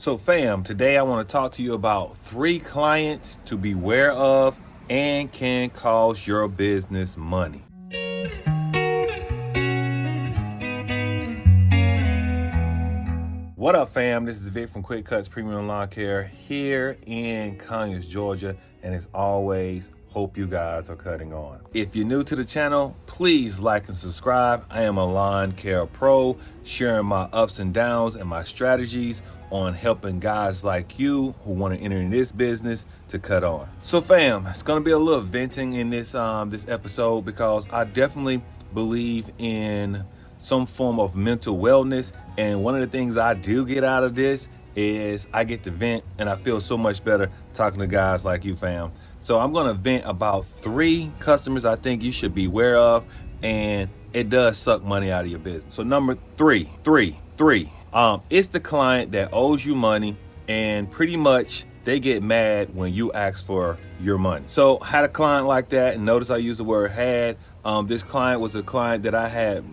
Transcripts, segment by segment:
So fam, today I want to talk to you about 3 clients to beware of and can cost your business money. What up fam, this is Vic from QuickCutzLawnServices Premium Lawn Care here in Conyers, Georgia. And as always, hope you guys are cutting on. If you're new to the channel, please like and subscribe. I am a lawn care pro, sharing my ups and downs and my strategies on helping guys like you who want to enter in this business to cut on. So fam, it's going to be a little venting in this episode because I definitely believe in some form of mental wellness, and one of the things I do get out of this is I get to vent, and I feel so much better talking to guys like you fam. So I'm going to vent about 3 customers I think you should be aware of, and it does suck money out of your business. So number 3, it's the client that owes you money, and pretty much they get mad when you ask for your money. So had a client like that, and notice I use the word had. This client was a client that I had,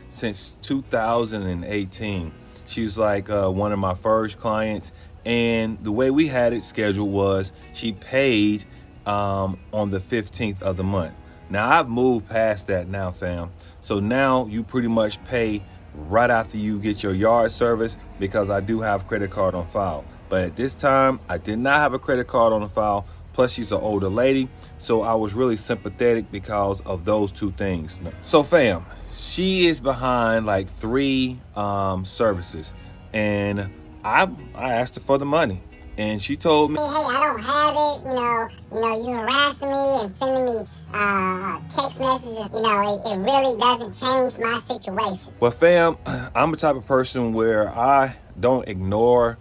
since 2018. She's like one of my first clients, and the way we had it scheduled was she paid on the 15th of the month. Now I've moved past that now, fam. So now you pretty much pay right after you get your yard service, because I do have credit card on file. But at this time, I did not have a credit card on the file. Plus, she's an older lady, so I was really sympathetic because of those 2 things. So fam, she is behind like 3 services, and I asked her for the money, and she told me, hey, I don't have it, you harassing me and sending me text messages, it really doesn't change my situation. Well fam, I'm the type of person where I don't ignore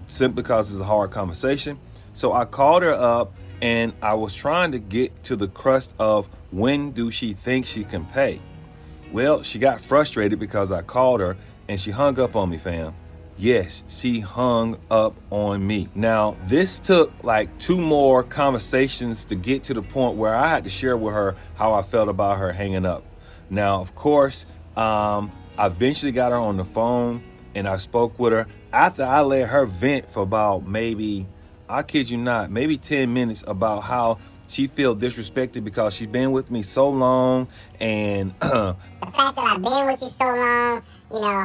simply because it's a hard conversation. So I called her up, and I was trying to get to the crust of when do she think she can pay. Well, she got frustrated because I called her, and she hung up on me, fam. Yes, she hung up on me. Now, this took like 2 more conversations to get to the point where I had to share with her how I felt about her hanging up. Now, of course, I eventually got her on the phone, and I spoke with her after I let her vent for about maybe, I kid you not, maybe 10 minutes about how she feel disrespected because she's been with me so long, and the fact that I've been with you so long,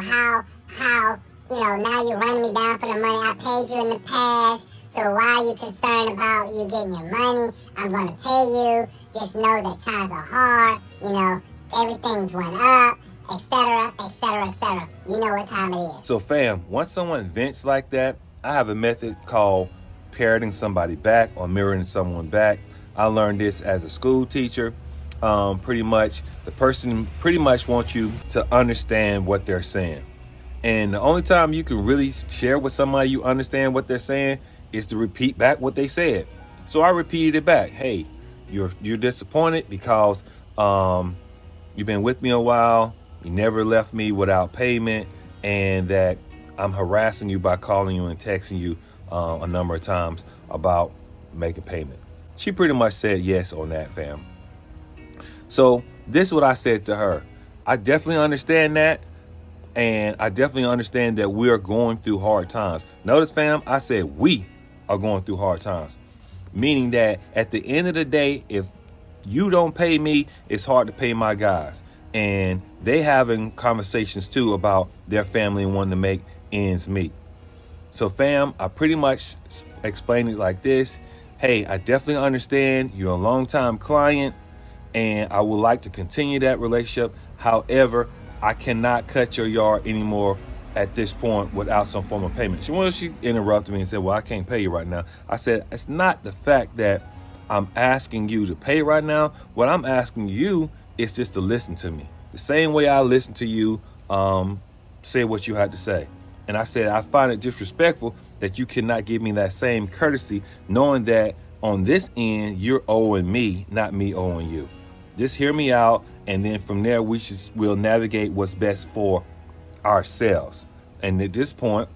how now you're running me down for the money I paid you in the past. So why are you concerned about you getting your money? I'm going to pay you. Just know that times are hard. Everything's went up, etc., etc., etc. You know what time it is. So fam, once someone vents like that, I have a method called parroting somebody back or mirroring someone back. I learned this as a school teacher. Pretty much the person pretty much wants you to understand what they're saying. And the only time you can really share with somebody you understand what they're saying is to repeat back what they said. So I repeated it back. Hey, you're disappointed because you've been with me a while. You never left me without payment, and that I'm harassing you by calling you and texting you a number of times about making payment. She pretty much said yes on that, fam. So this is what I said to her. I definitely understand that. And I definitely understand that we are going through hard times. Notice, fam, I said we are going through hard times. Meaning that at the end of the day, if you don't pay me, it's hard to pay my guys. And they having conversations too about their family and wanting to make ends meet. So fam, I pretty much explained it like this. Hey, I definitely understand you're a long-time client, and I would like to continue that relationship. However, I cannot cut your yard anymore at this point without some form of payment. She interrupted me and said, well, I can't pay you right now. I said, it's not the fact that I'm asking you to pay right now. What I'm asking you is just to listen to me. The same way I listen to you say what you had to say. And I said, I find it disrespectful that you cannot give me that same courtesy, knowing that on this end, you're owing me, not me owing you. Just hear me out. And then from there, we'll navigate what's best for ourselves. And at this point,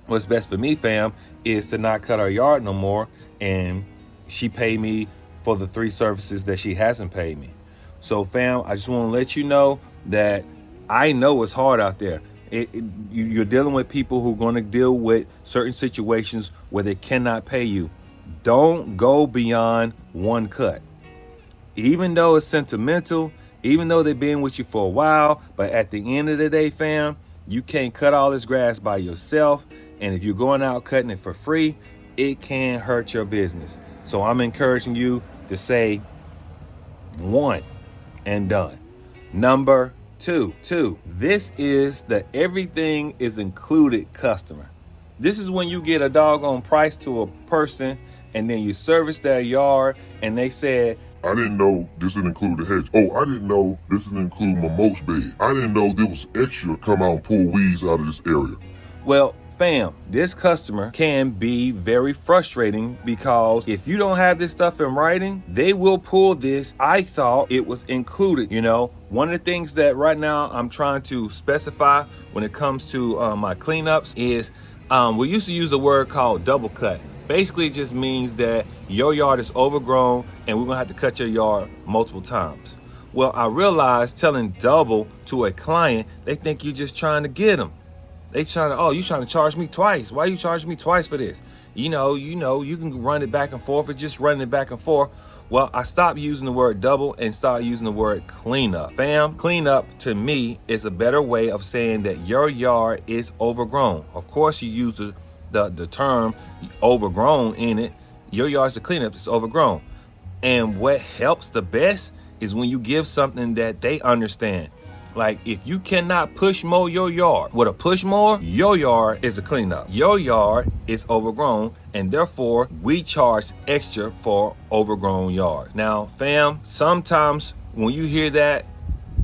what's best for me, fam, is to not cut our yard no more. And she paid me for the 3 services that she hasn't paid me. So, fam, I just want to let you know that I know it's hard out there. You're dealing with people who are going to deal with certain situations where they cannot pay you. Don't go beyond one cut. Even though it's sentimental, even though they've been with you for a while, but at the end of the day, fam, you can't cut all this grass by yourself. And if you're going out cutting it for free, it can hurt your business. So I'm encouraging you to say one and done. Number two, this is the everything is included customer. This is when you get a doggone price to a person and then you service their yard and they said, I didn't know this didn't include the hedge. Oh, I didn't know this didn't include my mulch bed. I didn't know there was extra to come out and pull weeds out of this area. Well, fam, this customer can be very frustrating because if you don't have this stuff in writing, they will pull this. I thought it was included. You know, one of the things that right now I'm trying to specify when it comes to my cleanups is we used to use a word called double cut. Basically, it just means that your yard is overgrown and we're gonna have to cut your yard multiple times. Well, I realized telling double to a client, they think you're just trying to get them. They trying to, oh, you trying to charge me twice. Why are you charging me twice for this? You know, you can run it back and forth. It's just running it back and forth. Well, I stopped using the word double and started using the word cleanup. Fam, cleanup to me is a better way of saying that your yard is overgrown. Of course, you use the term overgrown in it. Your yard's a cleanup, it's overgrown. And what helps the best is when you give something that they understand. Like if you cannot push mow your yard with a push mower, your yard is a cleanup. Your yard is overgrown, and therefore we charge extra for overgrown yards. Now, fam, sometimes when you hear that,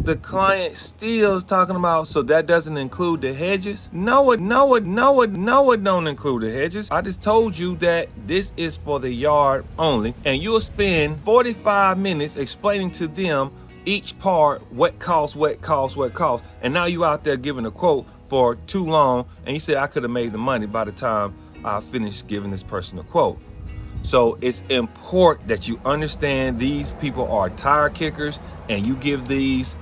the client still is talking about, so that doesn't include the hedges? No, it don't include the hedges. I just told you that this is for the yard only, and you'll spend 45 minutes explaining to them each part, what costs, and now you out there giving a quote for too long, and you say I could have made the money by the time I finished giving this person a quote. So it's important that you understand these people are tire kickers, and you give these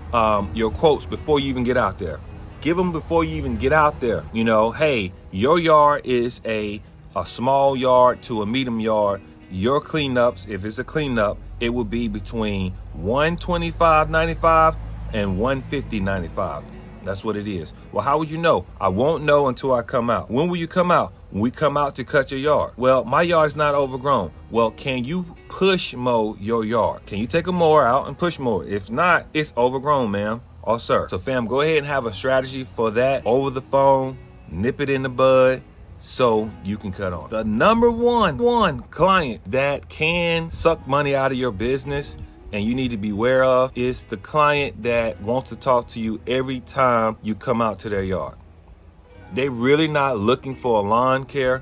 your quotes before you even get out there. Give them before you even get out there. You know, hey, your yard is a small yard to a medium yard. Your cleanups, if it's a cleanup, it will be between $125.95 and $150.95. That's what it is. Well, how would you know? I won't know until I come out. When will you come out? When we come out to cut your yard. Well, my yard is not overgrown. Well, can you push mow your yard? Can you take a mower out and push mow it? If not, it's overgrown, ma'am or sir. So fam, go ahead and have a strategy for that over the phone. Nip it in the bud so you can cut on. The number one client that can suck money out of your business and you need to be aware of is the client that wants to talk to you every time you come out to their yard. They really not looking for a lawn care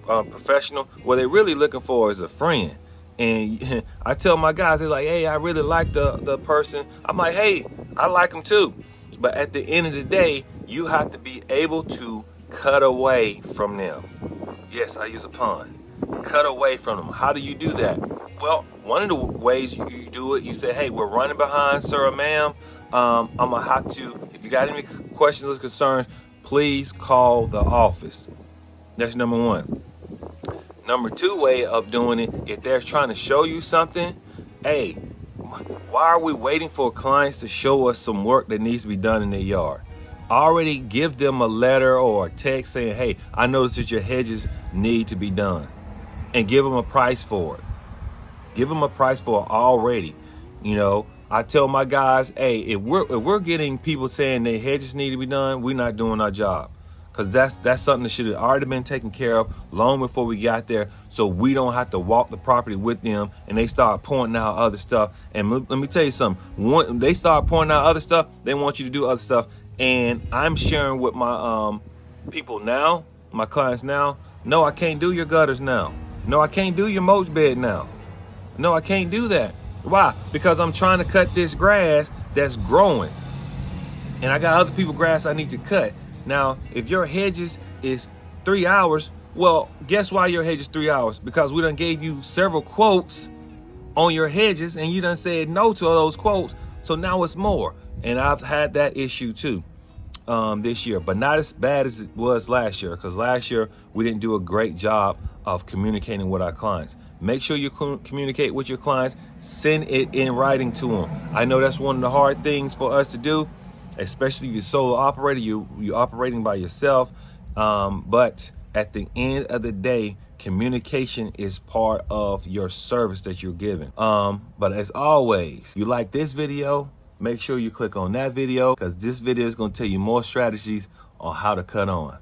professional. What they're really looking for is a friend. And I tell my guys, they're like, hey, I really like the person. I'm like, hey, I like them too. But at the end of the day, you have to be able to cut away from them. Yes, I use a pun. Cut away from them. How do you do that? Well, one of the ways you do it, you say, hey, we're running behind, sir or ma'am. I'm going to have to, if you got any questions or concerns, please call the office. That's number one. Number two way of doing it, if they're trying to show you something, hey, why are we waiting for clients to show us some work that needs to be done in their yard? Already give them a letter or a text saying, hey, I noticed that your hedges need to be done, and give them a price for it. Give them a price for it already. You know, I tell my guys, hey, if we're getting people saying their hedges need to be done, we're not doing our job. Because that's something that should have already been taken care of long before we got there, so we don't have to walk the property with them and they start pointing out other stuff. And let me tell you something. When they start pointing out other stuff, they want you to do other stuff. And I'm sharing with my people now, my clients now, no, I can't do your gutters now. No, I can't do your mulch bed now. No, I can't do that. Why? Because I'm trying to cut this grass that's growing. And I got other people's grass I need to cut. Now, if your hedges is 3 hours, well, guess why your hedge is 3 hours? Because we done gave you several quotes on your hedges and you done said no to all those quotes. So now it's more. And I've had that issue too. this year, but not as bad as it was last year, because last year we didn't do a great job of communicating with our clients. Make sure you communicate with your clients. Send it in writing to them. I know that's one of the hard things for us to do, especially if you're solo operator, you're operating by yourself. But at the end of the day, communication is part of your service that you're giving. But as always, if you like this video, make sure you click on that video, because this video is going to tell you more strategies on how to cut on.